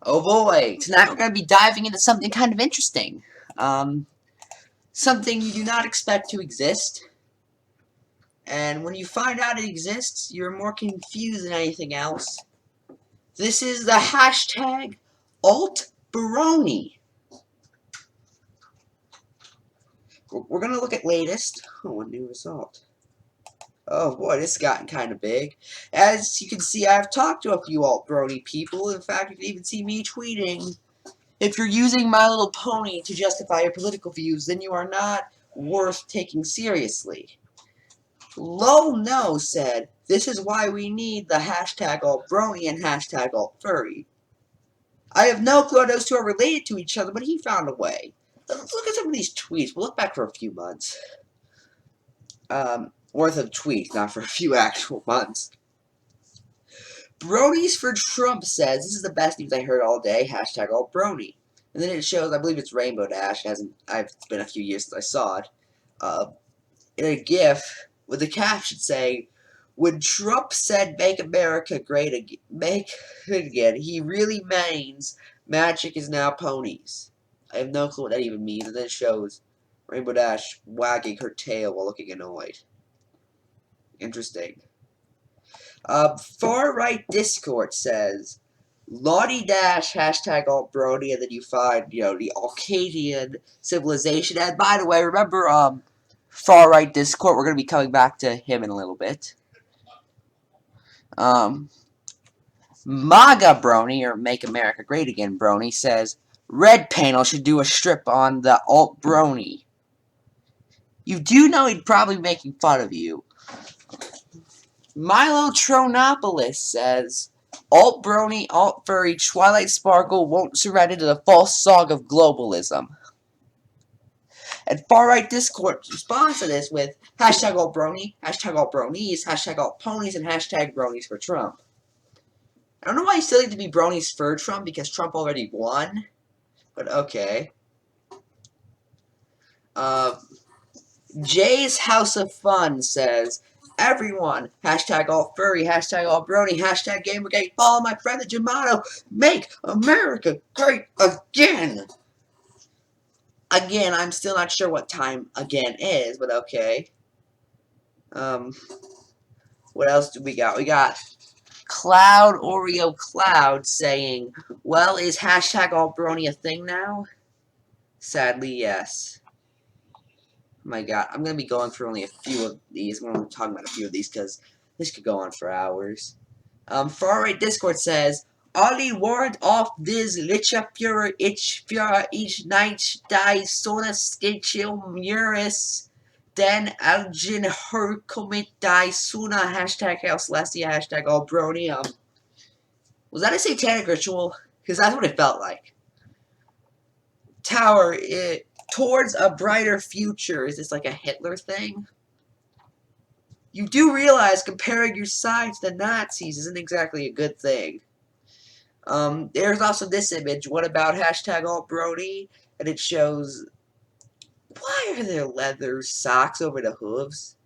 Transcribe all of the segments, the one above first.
Oh boy, tonight we're going to be diving into something kind of interesting. Something you do not expect to exist. And when you find out it exists, you're more confused than anything else. This is the hashtag alt-brony. We're going to look at latest. Oh, a new result. Oh boy, this has gotten kind of big. As you can see, I've talked to a few alt-brony people. In fact, you can even see me tweeting. If you're using My Little Pony to justify your political views, then you are not worth taking seriously. Lol No said, this is why we need the hashtag alt-brony and hashtag alt-furry. I have no clue how those two are related to each other, but he found a way. Let's look at some of these tweets. We'll look back for a few months. Worth of tweets, not for a few actual months. Bronies for Trump says, this is the best news I heard all day, hashtag alt-brony. And then it shows, I believe it's Rainbow Dash, it's been a few years since I saw it, in a GIF with the caption saying, when Trump said make America great again, he really means magic is now ponies. I have no clue what that even means, and then it shows Rainbow Dash wagging her tail while looking annoyed. Interesting. Far-right Discord says, Lottie Dash, hashtag alt-brony, and then you find, the Arcadian civilization. And by the way, remember, Far-right Discord, we're going to be coming back to him in a little bit. MAGA Brony, or Make America Great Again Brony, says, Red Panel should do a strip on the alt-brony. You do know he'd probably be making fun of you. Milo Tronopolis says, alt-brony, alt-furry, Twilight Sparkle won't surrender to the false song of globalism. And far-right Discord responds to this with hashtag alt-brony, hashtag alt-bronies, hashtag alt-ponies, and hashtag bronies for Trump. I don't know why you still need to be bronies for Trump, because Trump already won. But okay. Jay's House of Fun says, everyone, hashtag alt-furry, hashtag alt-brony, hashtag Gamergate, follow my friend the Jamato, make America great again! Again, I'm still not sure what time again is, but okay. What else do we got? We got Cloud Oreo Cloud saying, well, is hashtag alt-brony a thing now? Sadly, yes. Oh my god, I'm going to be going through only a few of these. I'm only talking about a few of these because this could go on for hours. Far-right Discord says, Ollie warrant off this licha pure ich pure each night die sona sketchil muris then algin her commit die suna hashtag Hail Celestia hashtag alt-brony. Was that a satanic ritual? Because that's what it felt like. Tower, towards a brighter future. Is this like a Hitler thing? You do realize comparing your sides to Nazis isn't exactly a good thing. There's also this image. What about hashtag alt-brony? And it shows, why are there leather socks over the hooves?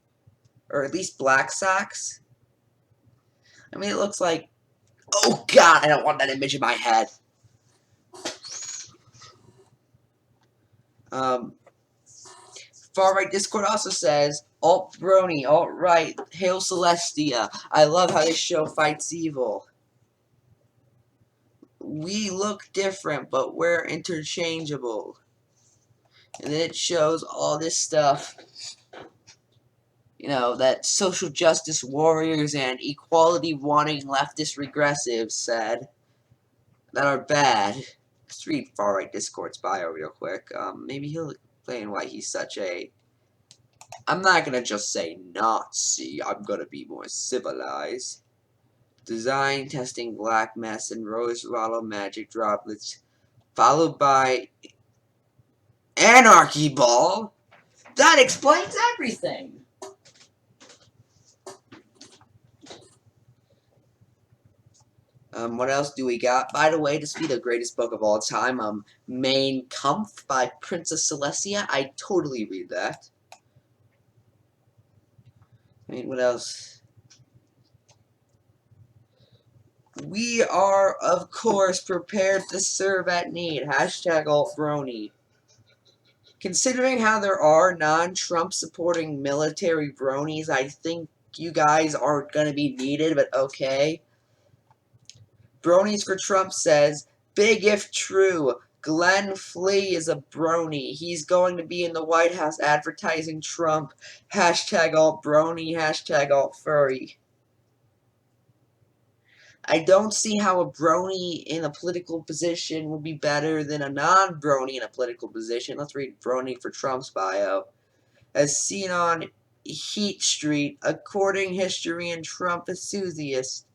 Or at least black socks? I mean, it looks like, oh god, I don't want that image in my head. Far-right Discord also says, alt-brony, alt-right, Hail Celestia. I love how this show fights evil. We look different, but we're interchangeable. And then it shows all this stuff, that social justice warriors and equality-wanting leftist regressives said that are bad. Let's read Far-right Discord's bio real quick. Maybe he'll explain why he's such a... I'm not gonna just say Nazi, I'm gonna be more civilized. Design, testing black mess and rose rattle magic droplets, followed by Anarchy Ball? That explains everything! What else do we got? By the way, this will be the greatest book of all time, Mein Kampf by Princess Celestia. I totally read that. I mean, what else? We are, of course, prepared to serve at need. Hashtag alt-brony. Considering how there are non-Trump supporting military bronies, I think you guys are going to be needed, but okay. Bronies for Trump says, big if true, Glenn Flea is a brony. He's going to be in the White House advertising Trump. Hashtag alt-brony, hashtag alt-furry. I don't see how a brony in a political position will be better than a non-brony in a political position. Let's read brony for Trump's bio. As seen on Heat Street, according historian Trump enthusiast,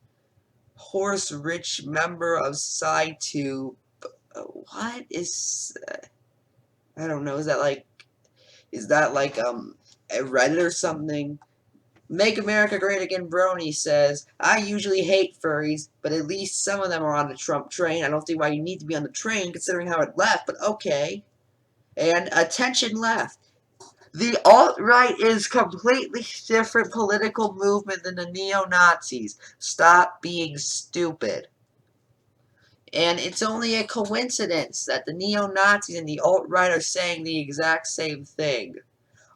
horse-rich member of Psi 2. What is... I don't know, is that like a Reddit or something? Make America Great Again Brony says, I usually hate furries, but at least some of them are on the Trump train. I don't see why you need to be on the train considering how it left, but okay. And attention left. The alt-right is completely different political movement than the neo-Nazis. Stop being stupid. And it's only a coincidence that the neo-Nazis and the alt-right are saying the exact same thing.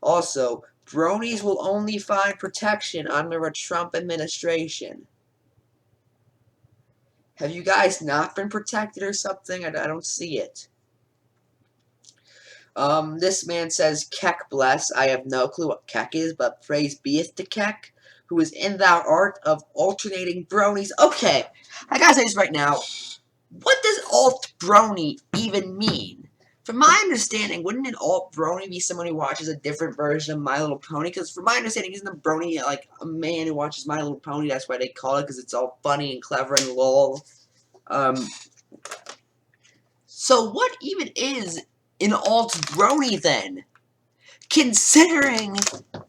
Also, bronies will only find protection under a Trump administration. Have you guys not been protected or something? I don't see it. This man says, Keck bless. I have no clue what Keck is, but praise beeth to Keck, who is in thou art of alternating bronies. Okay, I gotta say this right now. What does alt-brony even mean? From my understanding, wouldn't an alt-brony be someone who watches a different version of My Little Pony? Because from my understanding, isn't a brony like a man who watches My Little Pony? That's why they call it, because it's all funny and clever and lol. So what even is an alt-brony then? Considering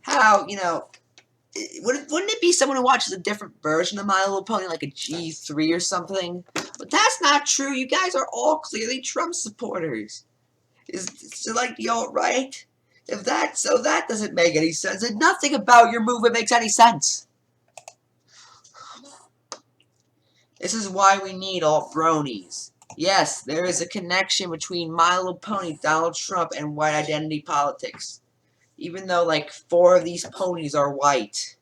how, wouldn't it be someone who watches a different version of My Little Pony, like a G3 or something? But that's not true. You guys are all clearly Trump supporters. Is it like the alt-right? So that doesn't make any sense. And nothing about your movement makes any sense. This is why we need alt-bronies. Yes, there is a connection between My Little Pony, Donald Trump, and white identity politics. Even though, like, 4 of these ponies are white.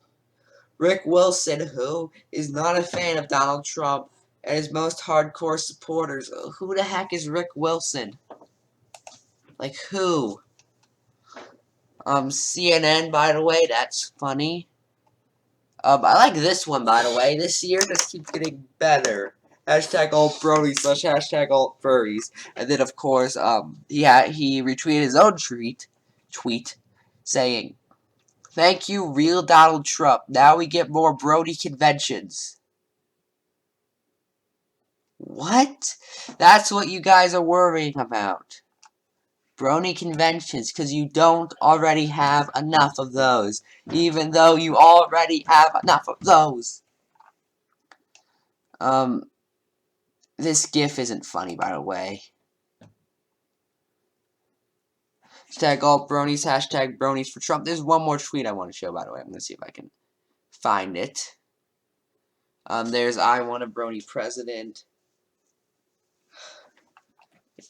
Rick Wilson, who is not a fan of Donald Trump, and his most hardcore supporters. Who the heck is Rick Wilson? Like, who? CNN, by the way, that's funny. I like this one, by the way. This year just keeps getting better. Hashtag alt-brony / hashtag alt-furries. And then, of course, he retweeted his own tweet saying, thank you, real Donald Trump. Now we get more Brody conventions. What? That's what you guys are worrying about. Brony conventions, because you don't already have enough of those. Even though you already have enough of those. This GIF isn't funny, by the way. Hashtag alt-bronies, hashtag bronies for Trump. There's one more tweet I want to show, by the way. I'm going to see if I can find it. There's I want a brony president.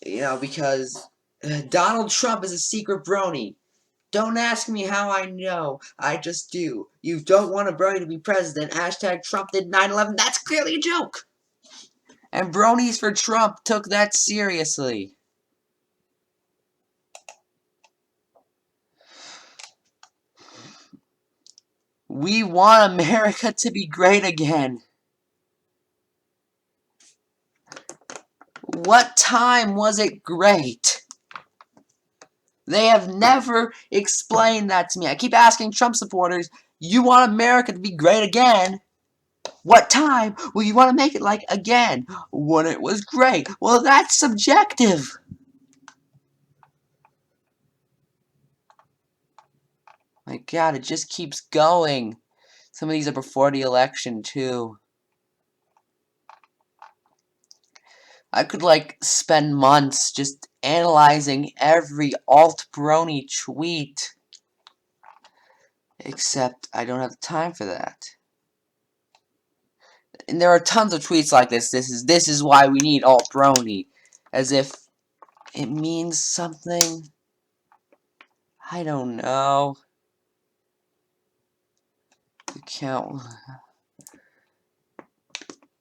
Because Donald Trump is a secret brony. Don't ask me how I know. I just do. You don't want a brony to be president. Hashtag Trump did 9/11. That's clearly a joke. And bronies for Trump took that seriously. We want America to be great again. What time was it great? They have never explained that to me. I keep asking Trump supporters, you want America to be great again? What time will you want to make it like again? When it was great. Well, that's subjective. My God, it just keeps going. Some of these are before the election, too. I could, spend months just analyzing every alt-brony tweet. Except I don't have time for that. And there are tons of tweets like this. This is why we need alt-brony. As if it means something. I don't know. Account.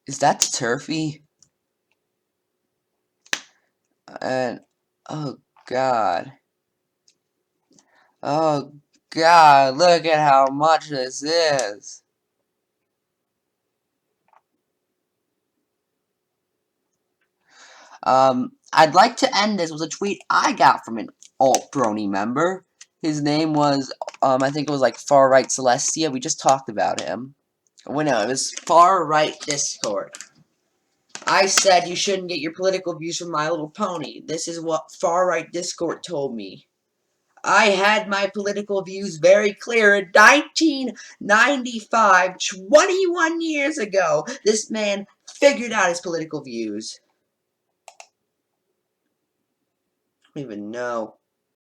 Is that Turfy? And oh god. Oh god, look at how much this is. I'd like to end this with a tweet I got from an alt-brony member. His name was, I think it was like Far Right Celestia. We just talked about him. Well, no, it was Far Right Discord. I said you shouldn't get your political views from My Little Pony. This is what Far Right Discord told me. I had my political views very clear in 1995, 21 years ago. This man figured out his political views. I don't even know.